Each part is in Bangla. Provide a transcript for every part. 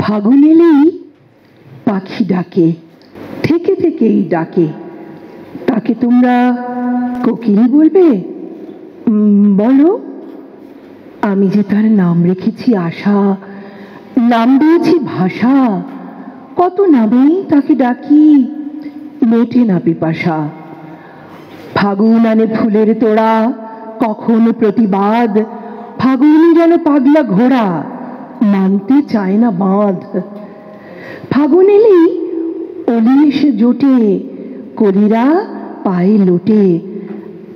ফাগুন এলেই পাখি ডাকে, থেকে থেকেই ডাকে। তাকে তোমরা কোকিল বলবে? বলো। আমি যে তার নাম রেখেছি আশা, নাম দিয়েছি ভাষা, কত নামেই তাকে ডাকি, মেটে না পিপাসা। ফাগুন আনে ফুলের তোড়া, কখন প্রতিবাদ, ফাগুন যেন পাগলা ঘোড়া, মানতে চায় না বাঁধ। ফাগুন এলেই অলি এসে জোটে, কলিরা পায়ে লোটে।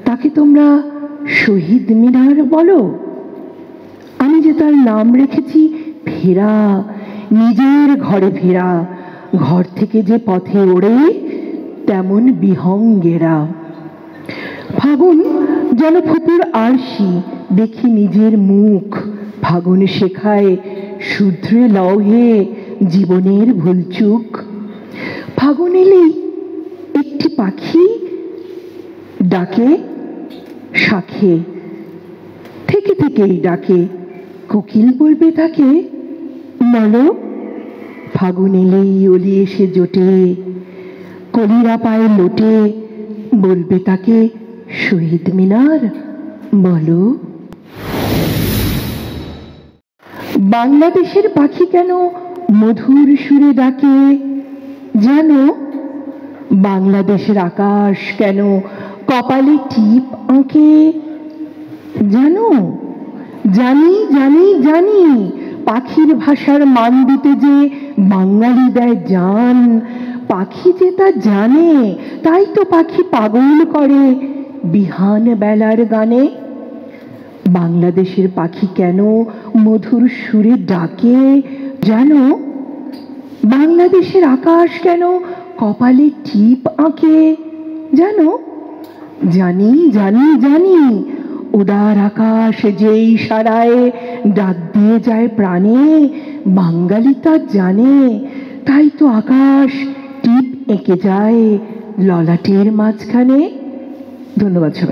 তাকে তোমরা শহীদ মিনার বলো? আমি যে তার নাম রেখেছি ফেরা, নিজের ঘরে ফেরা, ঘর থেকে যে পথে ওড়ে তেমন বিহঙ্গেরা। ফাগুন যেন ফুপুর আরশি, দেখি নিজের মুখ। ফাগুন শেখায় শুধরে লওহে জীবনের ভুলচুক। ফাগুন এলেই একটি পাখি ডাকে শাখে, থেকে থেকেই ডাকে। কোকিল বলবে তাকে? বলো। ফাগুন এলেই অলি এসে জোটে, কলিরা পায়ে লোটে, বলবে তাকে শহীদ মিনার বলো। বাংলাদেশের পাখি কেন মধুর সুরে ডাকে জানো? বাংলাদেশের আকাশ কেন কপালে টিপ আঁকে জানো? জানি জানি জানি, পাখির ভাষার মান দিতে যে বাঙালি দেয় জান। পাখি যে তা জানে, তাই তো পাখি পাগল করে বিহান বেলার গানে। বাংলাদেশের পাখি কেন মধুর সুরে ডাকে জানো? বাংলাদেশের আকাশ কেন কপালে টিপ আঁকে জানো? জানি জানি জানি, উদার আকাশ যেই সারায় ডাক দিয়ে যায় প্রাণে, বাঙালি তা জানে, তাই তো আকাশ টিপ এঁকে যায় ললাটের মাঝখানে। ধন্যবাদ সবাই।